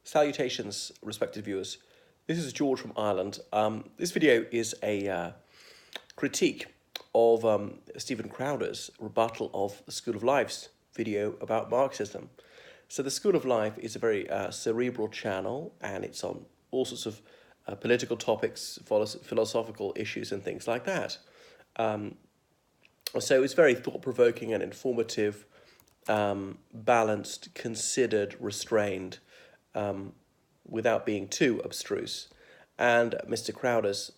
Salutations, respected viewers. This is George from Ireland. This video is a critique of Stephen Crowder's rebuttal of the School of Life's video about Marxism. So the School of Life is a very cerebral channel, and it's on all sorts of political topics, philosophical issues and things like that. So it's very thought-provoking and informative, balanced, considered, restrained, without being too abstruse. And Mr. Crowder's,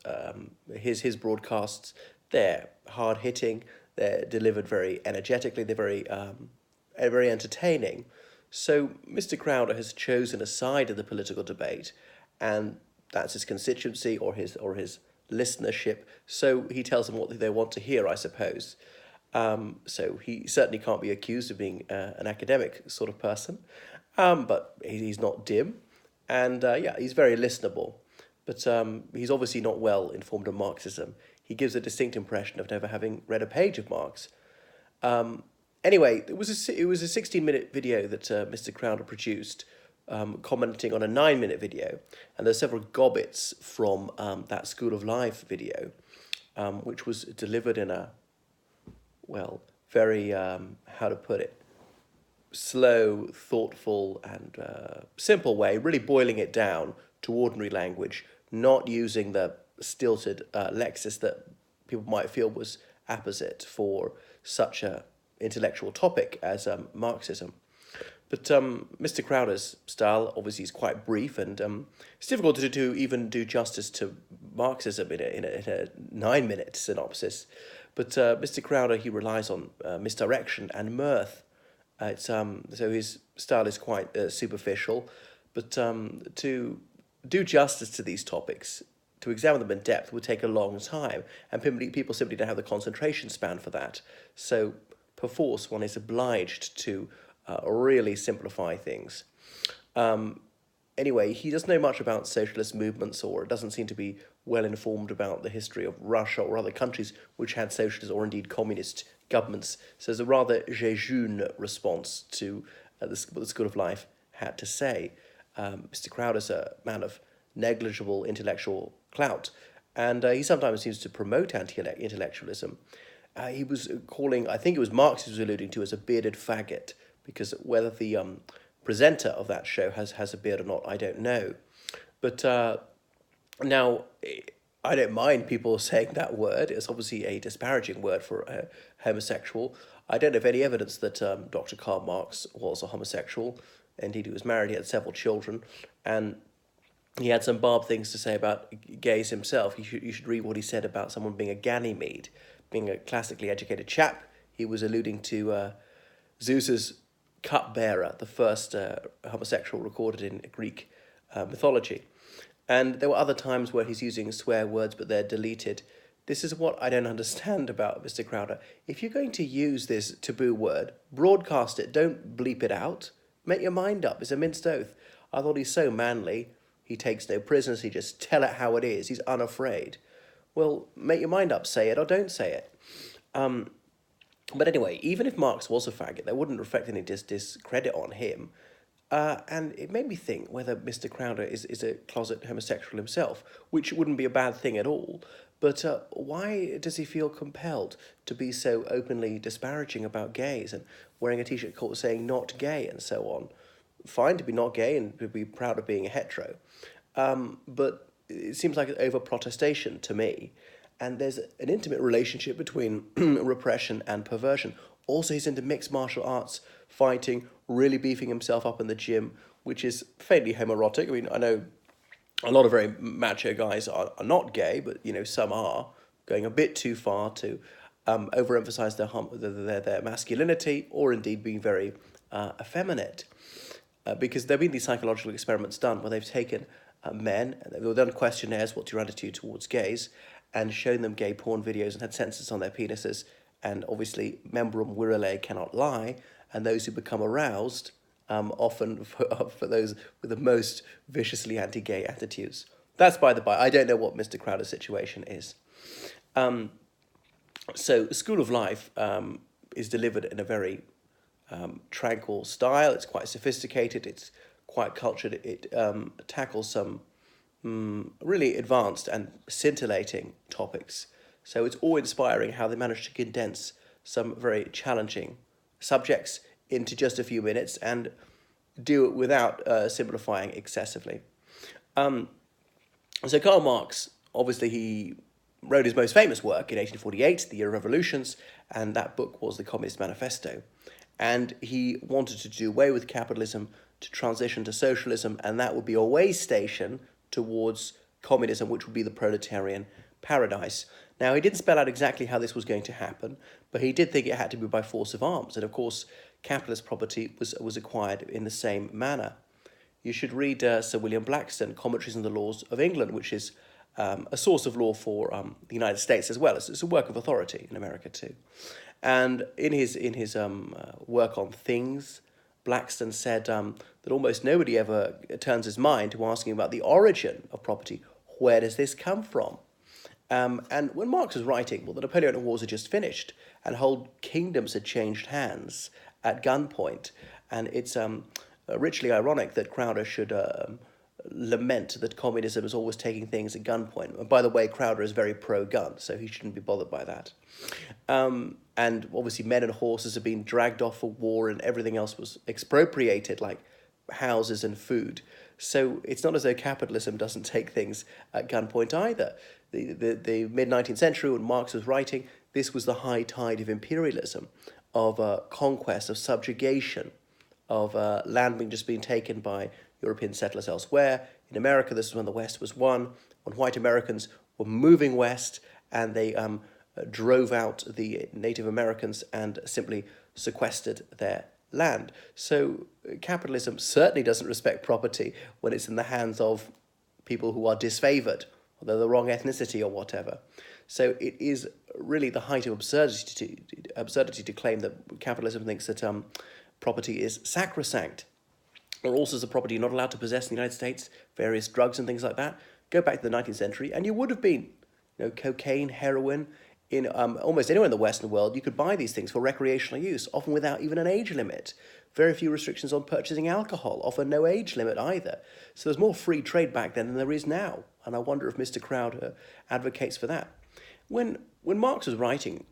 his broadcasts, they're hard-hitting, they're delivered very energetically, they're very entertaining. So Mr. Crowder has chosen a side of the political debate, and that's his constituency or his listenership. So he tells them what they want to hear, I suppose. So he certainly can't be accused of being an academic sort of person, but he's not dim, and he's very listenable. But he's obviously not well informed on Marxism. He gives a distinct impression of never having read a page of Marx. Anyway, it was a 16-minute video that Mr. Crowder produced, commenting on a 9-minute video, and there's several gobbets from that School of Life video, which was delivered in a, well, very, how to put it, slow, thoughtful, and simple way, really boiling it down to ordinary language, not using the stilted lexis that people might feel was apposite for such a intellectual topic as Marxism. But Mr. Crowder's style obviously is quite brief, and it's difficult to even do justice to Marxism in a 9-minute synopsis. But Mr. Crowder, he relies on misdirection and mirth. So his style is quite superficial, but to do justice to these topics, to examine them in depth, would take a long time, and people simply don't have the concentration span for that. So perforce, one is obliged to really simplify things. Anyway, he doesn't know much about socialist movements, or doesn't seem to be well informed about the history of Russia or other countries which had socialist or indeed communist governments. So there's a rather jejune response to what the School of Life had to say. Mr. Crowder's a man of negligible intellectual clout, and he sometimes seems to promote anti-intellectualism. He was calling, I think it was Marx he was alluding to, as a bearded faggot, because whether the presenter of that show has a beard or not, I don't know. But now, I don't mind people saying that word. It's obviously a disparaging word for a homosexual. I don't have any evidence that Dr. Karl Marx was a homosexual. Indeed, he was married, he had several children, and he had some barbed things to say about gays himself. You should read what he said about someone being a Ganymede, being a classically educated chap. He was alluding to Zeus's cupbearer, the first homosexual recorded in Greek mythology. And there were other times where he's using swear words, but they're deleted. This is what I don't understand about Mr. Crowder. If you're going to use this taboo word, broadcast it, don't bleep it out. Make your mind up. It's a minced oath. I thought he's so manly. He takes no prisoners. He just tell it how it is. He's unafraid. Well, make your mind up. Say it or don't say it. But anyway, even if Marx was a faggot, that wouldn't reflect any discredit on him. And it made me think whether Mr. Crowder is a closet homosexual himself, which wouldn't be a bad thing at all. But why does he feel compelled to be so openly disparaging about gays and wearing a t-shirt saying not gay and so on? Fine to be not gay and to be proud of being a hetero. But it seems like an over-protestation to me. And there's an intimate relationship between repression and perversion. Also, he's into mixed martial arts, fighting, really beefing himself up in the gym, which is faintly homoerotic. I mean, I know a lot of very macho guys are not gay, but, some are, going a bit too far to overemphasize their masculinity, or indeed being very effeminate. Because there have been these psychological experiments done where they've taken men, and they've done questionnaires, what's your attitude towards gays, and shown them gay porn videos and had sensors on their penises, and obviously membrum virile cannot lie, and those who become aroused, often for those with the most viciously anti-gay attitudes. That's by the by. I don't know what Mr. Crowder's situation is. So School of Life is delivered in a very tranquil style. It's quite sophisticated. It's quite cultured. It tackles some really advanced and scintillating topics. So it's awe-inspiring how they managed to condense some very challenging subjects into just a few minutes and do it without simplifying excessively. So Karl Marx, obviously, he wrote his most famous work in 1848, The Year of Revolutions, and that book was the Communist Manifesto. And he wanted to do away with capitalism, to transition to socialism, and that would be a way station towards communism, which would be the proletarian paradise. Now, he didn't spell out exactly how this was going to happen, but he did think it had to be by force of arms. And of course, capitalist property was acquired in the same manner. You should read Sir William Blackstone, Commentaries on the Laws of England, which is a source of law for the United States as well. It's a work of authority in America too. And in his work on Things, Blackstone said that almost nobody ever turns his mind to asking about the origin of property. Where does this come from? And when Marx was writing, well, the Napoleonic Wars had just finished, and whole kingdoms had changed hands at gunpoint. And it's richly ironic that Crowder should lament that communism is always taking things at gunpoint. And by the way, Crowder is very pro-gun, so he shouldn't be bothered by that. And obviously men and horses have been dragged off for war, and everything else was expropriated, like houses and food. So it's not as though capitalism doesn't take things at gunpoint either. The mid-19th century, when Marx was writing, this was the high tide of imperialism, of conquest, of subjugation, of land being taken by European settlers elsewhere. In America, this is when the West was won, when white Americans were moving west, and they drove out the Native Americans and simply sequestered their land. So capitalism certainly doesn't respect property when it's in the hands of people who are disfavored, or they're the wrong ethnicity or whatever. So it is really the height of absurdity to claim that capitalism thinks that property is sacrosanct. Or all sorts of property you're not allowed to possess in the United States, various drugs and things like that. Go back to the 19th century, and you would have been, cocaine, heroin, in almost anywhere in the Western world, you could buy these things for recreational use, often without even an age limit. Very few restrictions on purchasing alcohol, often no age limit either. So there's more free trade back then than there is now, and I wonder if Mr. Crowder advocates for that. When Marx was writing,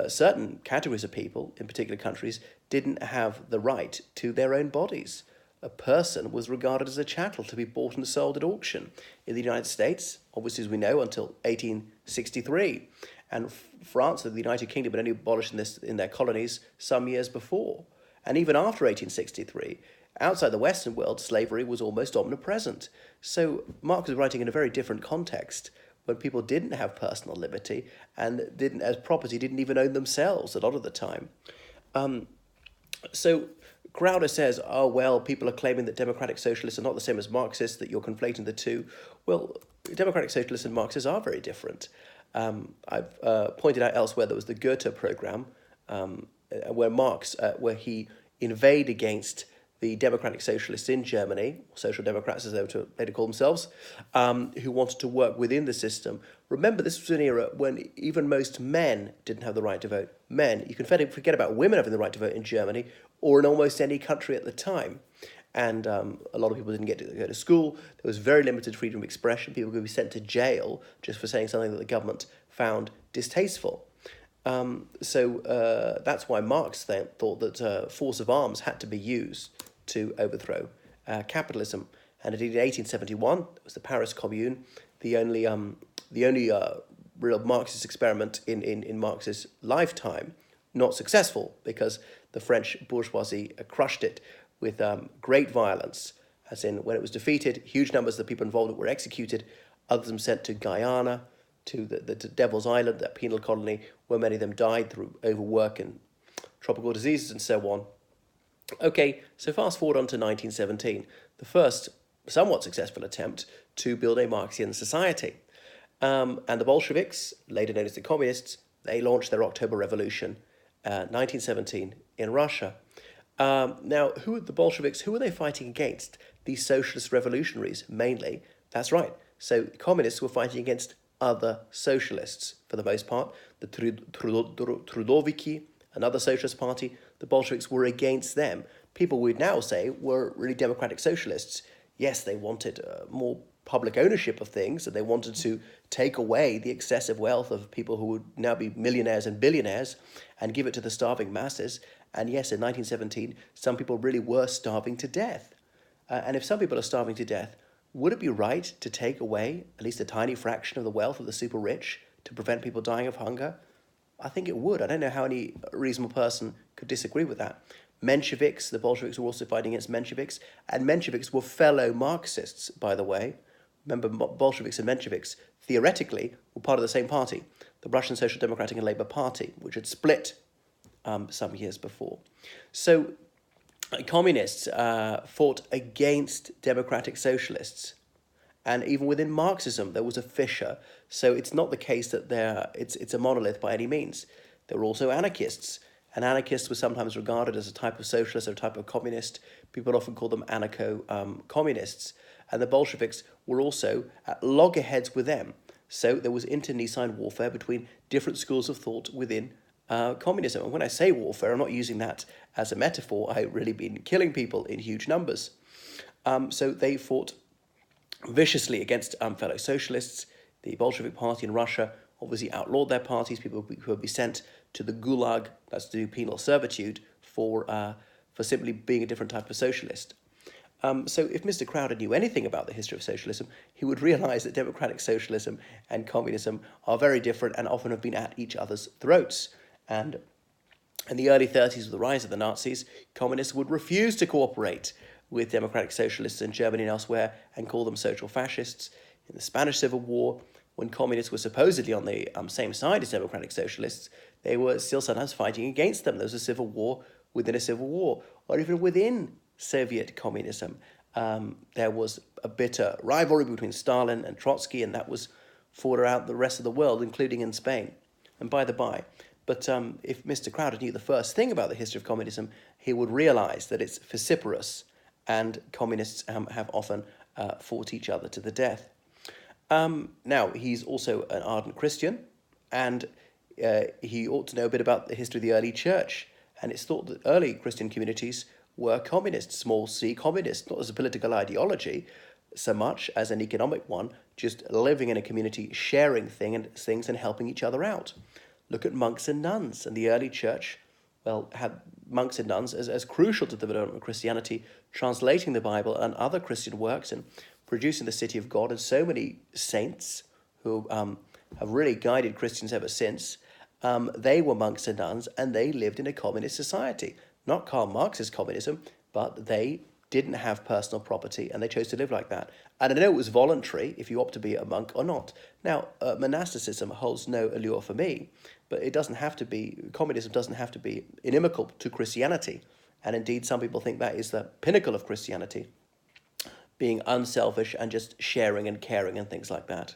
certain categories of people in particular countries didn't have the right to their own bodies. A person was regarded as a chattel to be bought and sold at auction. In the United States, obviously, as we know, until 1863. And France and the United Kingdom had only abolished this in their colonies some years before. And even after 1863, outside the Western world, slavery was almost omnipresent. So Marx was writing in a very different context, when people didn't have personal liberty and as property didn't even own themselves a lot of the time. So Crowder says, oh, well, people are claiming that democratic socialists are not the same as Marxists, that you're conflating the two. Well, democratic socialists and Marxists are very different. I've pointed out elsewhere there was the Goethe program, where Marx, where he inveighed against the democratic socialists in Germany, social democrats as they were later call themselves, who wanted to work within the system. Remember, this was an era when even most men didn't have the right to vote. Men, you can forget about women having the right to vote in Germany or in almost any country at the time. And a lot of people didn't get to go to school. There was very limited freedom of expression. People could be sent to jail just for saying something that the government found distasteful. So that's why Marx thought that force of arms had to be used to overthrow capitalism. And indeed, in 1871, it was the Paris Commune, the only real Marxist experiment in Marx's lifetime, not successful because the French bourgeoisie crushed it with great violence, as in when it was defeated, huge numbers of the people involved were executed, others were sent to Guyana, to the Devil's Island, that penal colony, where many of them died through overwork and tropical diseases and so on. Okay, so fast forward on to 1917, the first somewhat successful attempt to build a Marxian society. And the Bolsheviks, later known as the communists, they launched their October Revolution, 1917, in Russia. Now, who are the Bolsheviks? Who are they fighting against? The socialist revolutionaries, mainly. That's right. So communists were fighting against other socialists, for the most part. The Trudoviki, another socialist party, the Bolsheviks were against them. people we'd now say were really democratic socialists. Yes, they wanted more public ownership of things, and they wanted to take away the excessive wealth of people who would now be millionaires and billionaires and give it to the starving masses. And yes, in 1917, some people really were starving to death. And if some people are starving to death, would it be right to take away at least a tiny fraction of the wealth of the super rich to prevent people dying of hunger? I think it would. I don't know how any reasonable person could disagree with that. Mensheviks, the Bolsheviks were also fighting against Mensheviks, and Mensheviks were fellow Marxists, by the way. Remember, Bolsheviks and Mensheviks, theoretically, were part of the same party, the Russian Social Democratic and Labour Party, which had split some years before. So communists fought against democratic socialists. And even within Marxism, there was a fissure. So it's not the case that it's a monolith by any means. There were also anarchists. And anarchists were sometimes regarded as a type of socialist or a type of communist. People often call them anarcho-communists. And the Bolsheviks were also at loggerheads with them. So there was internecine warfare between different schools of thought within communism. And when I say warfare, I'm not using that as a metaphor. I really mean killing people in huge numbers. So they fought viciously against fellow socialists. The Bolshevik Party in Russia obviously outlawed their parties. People who would be sent to the Gulag, that's to do penal servitude, for simply being a different type of socialist. So if Mr. Crowder knew anything about the history of socialism, he would realize that democratic socialism and communism are very different and often have been at each other's throats. And in the early 30s, with the rise of the Nazis, communists would refuse to cooperate with democratic socialists in Germany and elsewhere and call them social fascists. In the Spanish Civil War, when communists were supposedly on the same side as democratic socialists, they were still sometimes fighting against them. There was a civil war within a civil war, or even within Soviet communism. There was a bitter rivalry between Stalin and Trotsky, and that was fought around the rest of the world, including in Spain. And by the by, but if Mr. Crowder knew the first thing about the history of communism, he would realize that it's vociferous, and communists have often fought each other to the death. Now, he's also an ardent Christian, and he ought to know a bit about the history of the early church. And it's thought that early Christian communities were communist, small c communist, not as a political ideology so much as an economic one, just living in a community, sharing things and helping each other out. Look at monks and nuns, and the early church, well, had monks and nuns as crucial to the development of Christianity, translating the Bible and other Christian works and producing the city of God, and so many saints who have really guided Christians ever since. They were monks and nuns, and they lived in a communist society. Not Karl Marx's communism, but they didn't have personal property, and they chose to live like that. And I know it was voluntary if you opt to be a monk or not. Now, monasticism holds no allure for me, but it doesn't have to be, communism doesn't have to be inimical to Christianity. And indeed, some people think that is the pinnacle of Christianity, being unselfish and just sharing and caring and things like that.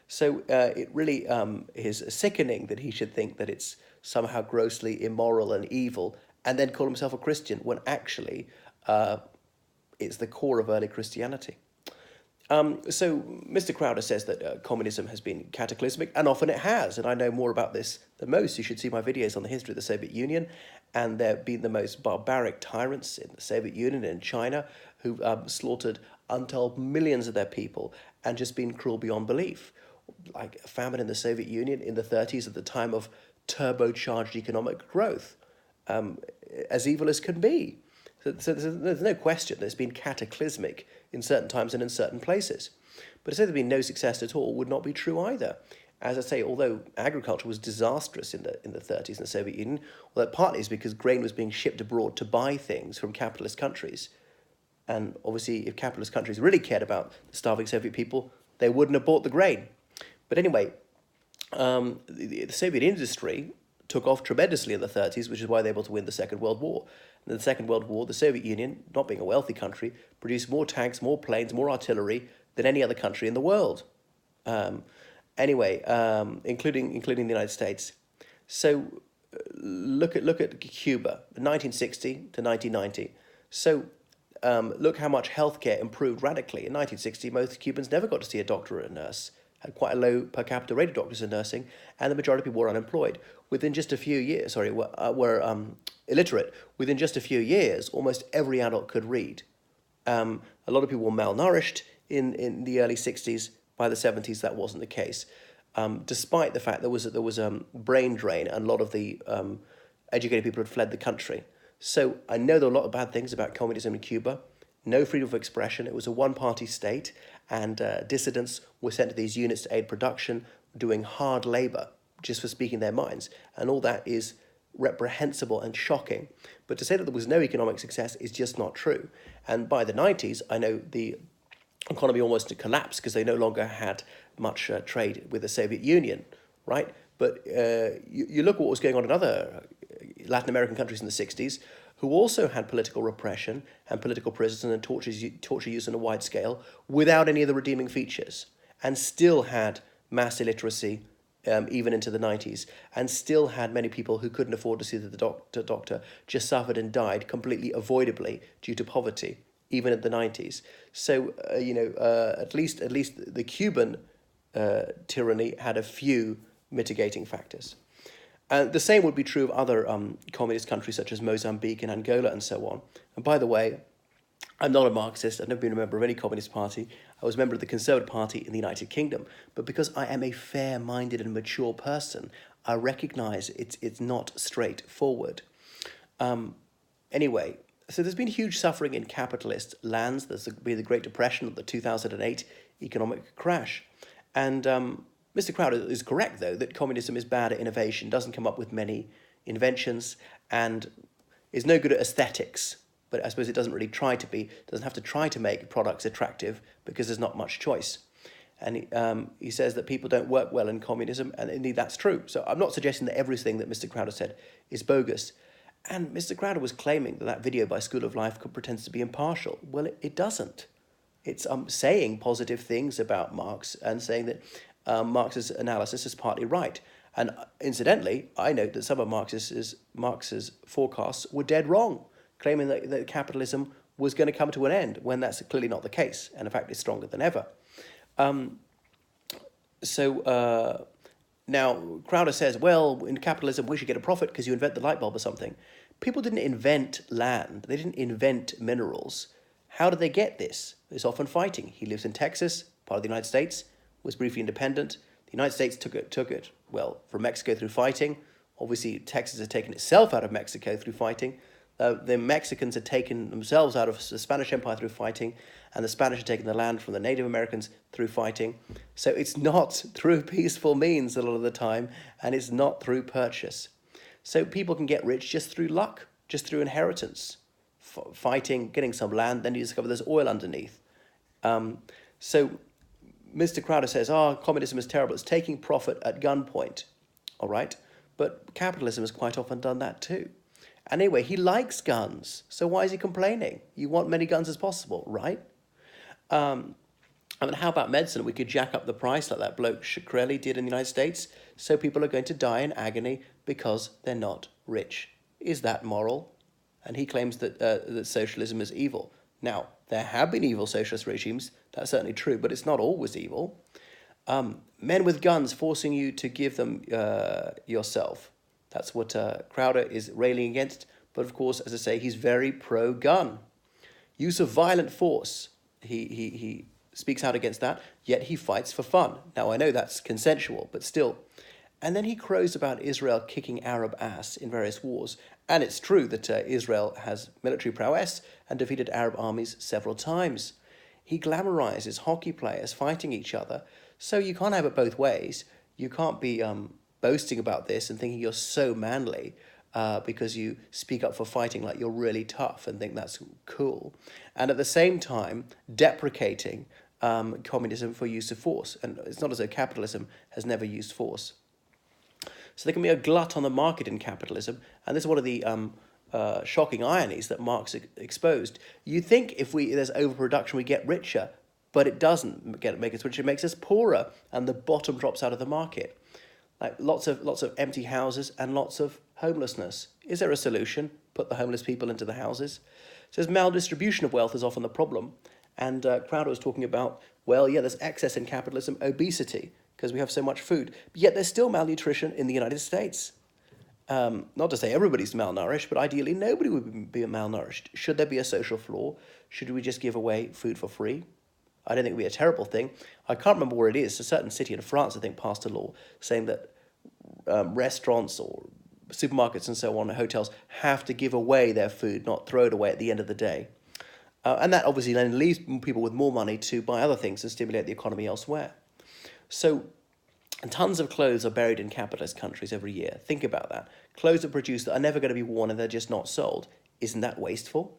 So it really is sickening that he should think that it's somehow grossly immoral and evil and then call himself a Christian when actually it's the core of early Christianity. So Mr. Crowder says that communism has been cataclysmic, and often it has, and I know more about this than most. You should see my videos on the history of the Soviet Union, and there have been the most barbaric tyrants in the Soviet Union and in China who've slaughtered untold millions of their people and just been cruel beyond belief. Like a famine in the Soviet Union in the 30s at the time of turbocharged economic growth, as evil as can be. So there's no question that it's been cataclysmic in certain times and in certain places. But to say there's been no success at all would not be true either. As I say, although agriculture was disastrous in the 30s in the Soviet Union, well, that partly is because grain was being shipped abroad to buy things from capitalist countries. And obviously, if capitalist countries really cared about the starving Soviet people, they wouldn't have bought the grain. But anyway, the Soviet industry took off tremendously in the 30s, which is why they were able to win the Second World War. In the Second World War, the Soviet Union, not being a wealthy country, produced more tanks, more planes, more artillery than any other country in the world. Including the United States. So look at Cuba, 1960 to 1990. So look how much healthcare improved radically. In 1960, most Cubans never got to see a doctor or a nurse. had quite a low per capita rate of doctors in nursing, and the majority of people were unemployed. Within just a few years, were illiterate. Within just a few years, almost every adult could read. A lot of people were malnourished in the early 60s. By the 70s, that wasn't the case. Despite the fact there was brain drain and a lot of the educated people had fled the country. So I know there are a lot of bad things about communism in Cuba. No freedom of expression. It was a one-party state, and dissidents were sent to these units to aid production, doing hard labor just for speaking their minds. And all that is reprehensible and shocking. But to say that there was no economic success is just not true. And by the 90s, I know the economy almost collapsed because they no longer had much trade with the Soviet Union, right? But you look at what was going on in other Latin American countries in the 60s, who also had political repression and political prisons and torture used on a wide scale without any of the redeeming features, and still had mass illiteracy even into the 90s, and still had many people who couldn't afford to see the doctor just suffered and died completely avoidably due to poverty, even in the 90s. So, at least the Cuban tyranny had a few mitigating factors. And the same would be true of other communist countries such as Mozambique and Angola and so on. And by the way, I'm not a Marxist. I've never been a member of any communist party. I was a member of the Conservative Party in the United Kingdom. But because I am a fair-minded and mature person, I recognise it's not straightforward. Anyway, so there's been huge suffering in capitalist lands. There's been the Great Depression of the 2008 economic crash. And Mr. Crowder is correct, though, that communism is bad at innovation, doesn't come up with many inventions, and is no good at aesthetics. But I suppose it doesn't really try to be, doesn't have to try to make products attractive because there's not much choice. And he says that people don't work well in communism, and indeed that's true. So I'm not suggesting that everything that Mr. Crowder said is bogus. And Mr. Crowder was claiming that that video by School of Life pretends to be impartial. Well, it doesn't. It's saying positive things about Marx and saying that Marx's analysis is partly right. And incidentally, I note that some of Marx's forecasts were dead wrong, claiming that capitalism was going to come to an end when that's clearly not the case, and in fact it's stronger than ever. Now, Crowder says, well, in capitalism we should get a profit because you invent the light bulb or something. People didn't invent land. They didn't invent minerals. How did they get this? It's often fighting. He lives in Texas, part of the United States, was briefly independent. The United States took it, well, from Mexico through fighting. Obviously, Texas had taken itself out of Mexico through fighting. The Mexicans had taken themselves out of the Spanish Empire through fighting, and the Spanish had taken the land from the Native Americans through fighting. So it's not through peaceful means a lot of the time, and it's not through purchase. So people can get rich just through luck, just through inheritance. Fighting, getting some land, then you discover there's oil underneath. So Mr. Crowder says, communism is terrible. It's taking profit at gunpoint. All right. But capitalism has quite often done that too. Anyway, he likes guns. So why is he complaining? You want many guns as possible, right? How about medicine? We could jack up the price like that bloke Shkreli did in the United States. So people are going to die in agony because they're not rich. Is that moral? And he claims that socialism is evil. Now, there have been evil socialist regimes. That's certainly true, but it's not always evil. Men with guns forcing you to give them yourself. That's what Crowder is railing against. But of course, as I say, he's very pro-gun. Use of violent force. He speaks out against that, yet he fights for fun. Now, I know that's consensual, but still. And then he crows about Israel kicking Arab ass in various wars. And it's true that Israel has military prowess and defeated Arab armies several times. He glamorizes hockey players fighting each other. So you can't have it both ways. You can't be boasting about this and thinking you're so manly because you speak up for fighting like you're really tough and think that's cool. And at the same time, deprecating communism for use of force. And it's not as though capitalism has never used force. So there can be a glut on the market in capitalism, and this is one of the shocking ironies that Marx exposed. You think if there's overproduction, we get richer, but it doesn't make us richer. It makes us poorer, and the bottom drops out of the market. Like lots of empty houses and lots of homelessness. Is there a solution? Put the homeless people into the houses. So maldistribution of wealth is often the problem, And Crowder was talking about, well, yeah, there's excess in capitalism, obesity, because we have so much food. But yet there's still malnutrition in the United States. Not to say everybody's malnourished, but ideally nobody would be malnourished. Should there be a social flaw? Should we just give away food for free? I don't think it would be a terrible thing. I can't remember where it is. A certain city in France, I think, passed a law saying that restaurants or supermarkets and so on, hotels, have to give away their food, not throw it away at the end of the day. And that obviously then leaves people with more money to buy other things and stimulate the economy elsewhere. So tons of clothes are buried in capitalist countries every year. Think about that. Clothes are produced that are never going to be worn and they're just not sold. Isn't that wasteful?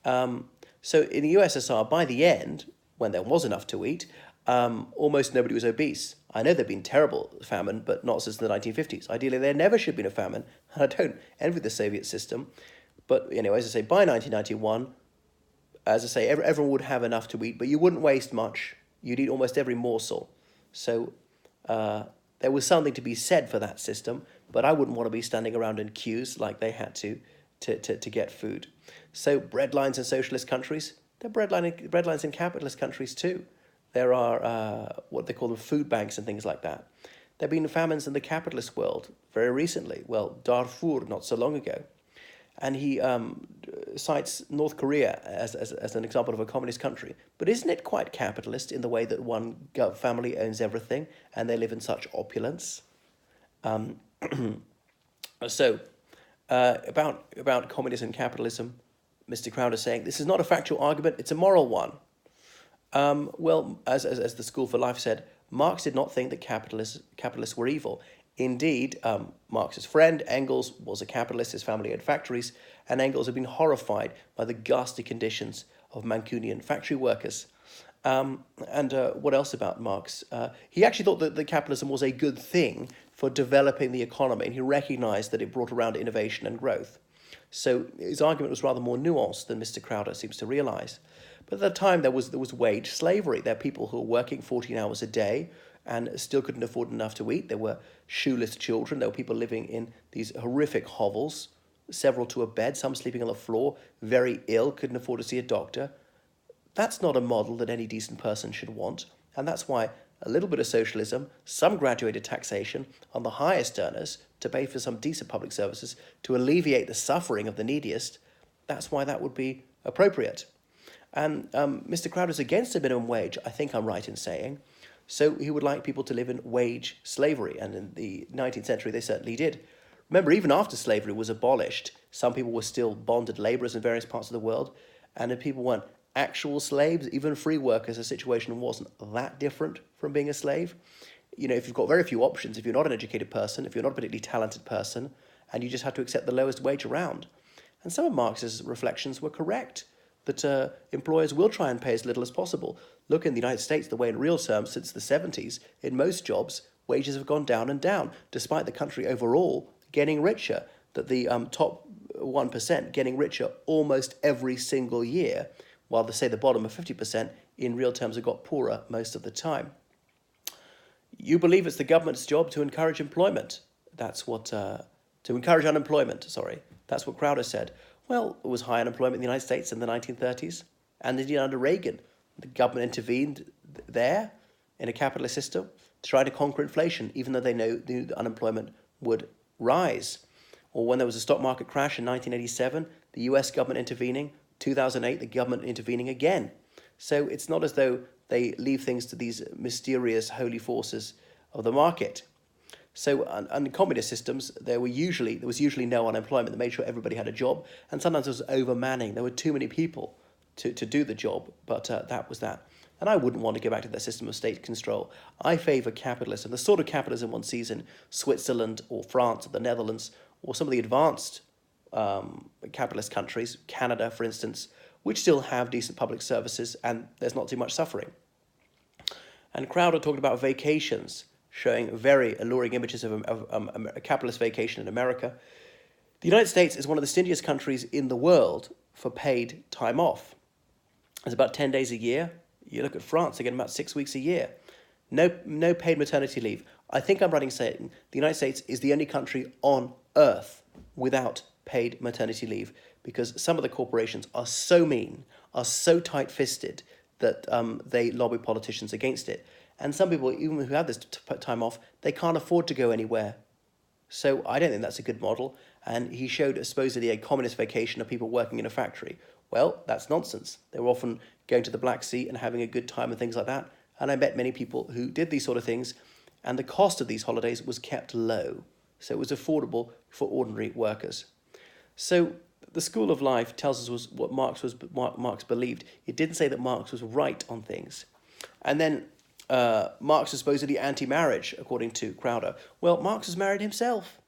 So in the USSR, by the end, when there was enough to eat, almost nobody was obese. I know there have been terrible famine, but not since the 1950s. Ideally, there never should have been a famine, and I don't envy the Soviet system. But anyway, as I say, by 1991, as I say, everyone would have enough to eat, but you wouldn't waste much. You'd eat almost every morsel. So there was something to be said for that system, but I wouldn't want to be standing around in queues like they had to get food. So breadlines in socialist countries, there are breadlines in capitalist countries too. There are what they call them food banks and things like that. There have been famines in the capitalist world very recently. Well, Darfur not so long ago. And he cites North Korea as an example of a communist country. But isn't it quite capitalist in the way that one family owns everything and they live in such opulence? So about communism and capitalism, Mr. Crowder is saying, this is not a factual argument, it's a moral one. Well, as the School for Life said, Marx did not think that capitalists were evil. Indeed, Marx's friend Engels was a capitalist, his family had factories, and Engels had been horrified by the ghastly conditions of Mancunian factory workers. What else about Marx? He actually thought that capitalism was a good thing for developing the economy, and he recognized that it brought around innovation and growth. So his argument was rather more nuanced than Mr. Crowder seems to realize. But at the time, there was wage slavery. There are people who were working 14 hours a day and still couldn't afford enough to eat. There were shoeless children. There were people living in these horrific hovels, several to a bed, some sleeping on the floor, very ill, couldn't afford to see a doctor. That's not a model that any decent person should want. And that's why a little bit of socialism, some graduated taxation on the highest earners to pay for some decent public services to alleviate the suffering of the neediest, that's why that would be appropriate. And Mr. Crowder's against a minimum wage, I think I'm right in saying. So he would like people to live in wage slavery, and in the 19th century they certainly did. Remember, even after slavery was abolished, some people were still bonded laborers in various parts of the world, and if people weren't actual slaves, even free workers, the situation wasn't that different from being a slave. You know, if you've got very few options, if you're not an educated person, if you're not a particularly talented person, and you just have to accept the lowest wage around. And some of Marx's reflections were correct, that employers will try and pay as little as possible. Look, in the United States, the way in real terms, since the 70s, in most jobs, wages have gone down and down, despite the country overall getting richer, that the top 1% getting richer almost every single year, while the bottom of 50% in real terms have got poorer most of the time. You believe it's the government's job to encourage employment. That's what, to encourage unemployment, sorry. That's what Crowder said. Well, it was high unemployment in the United States in the 1930s, and indeed under Reagan. The government intervened there in a capitalist system to try to conquer inflation, even though they knew that unemployment would rise. Or when there was a stock market crash in 1987, the US government intervening. 2008, the government intervening again. So it's not as though they leave things to these mysterious holy forces of the market. So under communist systems, there was usually no unemployment. They made sure everybody had a job, and sometimes there was overmanning. There were too many people to do the job, but that was that. And I wouldn't want to go back to that system of state control. I favour capitalism, the sort of capitalism one sees in Switzerland or France or the Netherlands, or some of the advanced capitalist countries, Canada, for instance, which still have decent public services and there's not too much suffering. And Crowder talked about vacations, showing very alluring images of a capitalist vacation in America. The United States is one of the stingiest countries in the world for paid time off. It's about 10 days a year. You look at France, they get about 6 weeks a year. No paid maternity leave. I think I'm right in saying the United States is the only country on earth without paid maternity leave, because some of the corporations are so mean, are so tight-fisted, that they lobby politicians against it. And some people, even who have this time off, they can't afford to go anywhere. So I don't think that's a good model. And he showed supposedly a communist vacation of people working in a factory. Well, that's nonsense. They were often going to the Black Sea and having a good time and things like that. And I met many people who did these sort of things, and the cost of these holidays was kept low. So it was affordable for ordinary workers. So the School of Life tells us what Marx believed. It didn't say that Marx was right on things. And then Marx was supposedly anti-marriage, according to Crowder. Well, Marx was married himself.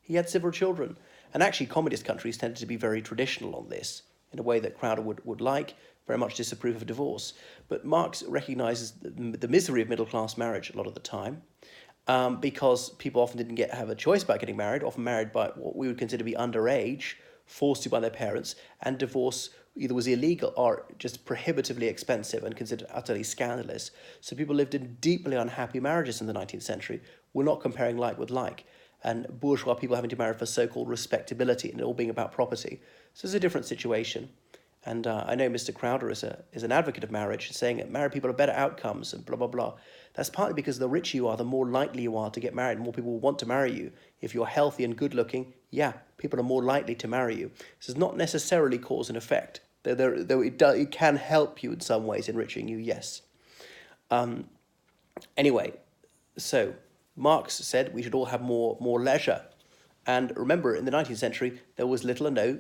He had several children. And actually, communist countries tended to be very traditional on this, in a way that Crowder would like, very much disapprove of divorce. But Marx recognizes the misery of middle-class marriage a lot of the time, because people often didn't have a choice about getting married, often married by what we would consider to be underage, forced to by their parents, and divorce either was illegal or just prohibitively expensive and considered utterly scandalous. So people lived in deeply unhappy marriages in the 19th century. We're not comparing like with like. And bourgeois people having to marry for so-called respectability and it all being about property. So it's a different situation. And I know Mr. Crowder is an advocate of marriage, saying that married people have better outcomes and blah, blah, blah. That's partly because the richer you are, the more likely you are to get married, and more people will want to marry you. If you're healthy and good-looking, yeah, people are more likely to marry you. This is not necessarily cause and effect, though it can help you in some ways, enriching you, yes. Anyway, so Marx said we should all have more leisure. And remember, in the 19th century, there was little or no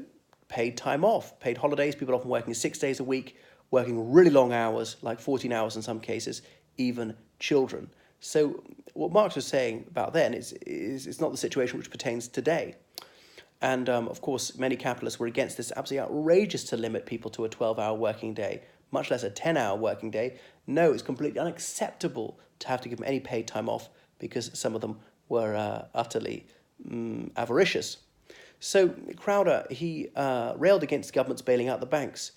paid time off, paid holidays, people often working 6 days a week, working really long hours, like 14 hours in some cases, even children. So what Marx was saying about then is not the situation which pertains today. And of course, many capitalists were against this. Absolutely outrageous to limit people to a 12-hour working day, much less a 10-hour working day. No, it's completely unacceptable to have to give them any paid time off because some of them were utterly avaricious. So Crowder, he railed against governments bailing out the banks,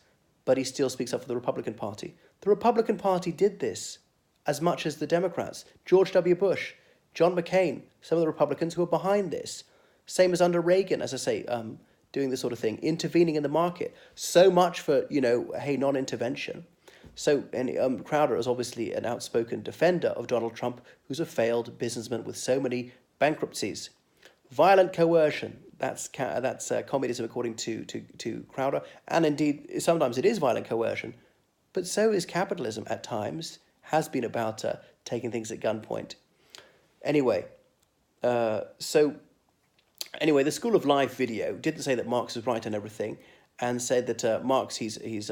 but he still speaks up for the Republican Party. The Republican Party did this as much as the Democrats. George W. Bush, John McCain, some of the Republicans who were behind this. Same as under Reagan, as I say, doing this sort of thing, intervening in the market. So much for, hey, non-intervention. So and Crowder is obviously an outspoken defender of Donald Trump, who's a failed businessman with so many bankruptcies. Violent coercion, that's communism according to Crowder, and indeed sometimes it is violent coercion, but so is capitalism at times, has been about taking things at gunpoint. Anyway, the School of Life video didn't say that Marx was right on everything, and said that Marx, he's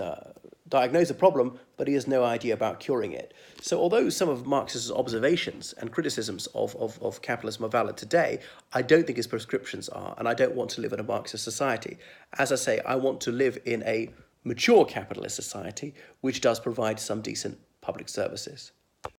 diagnosed a problem, but he has no idea about curing it. So although some of Marx's observations and criticisms of capitalism are valid today, I don't think his prescriptions are, and I don't want to live in a Marxist society. As I say, I want to live in a mature capitalist society, which does provide some decent public services.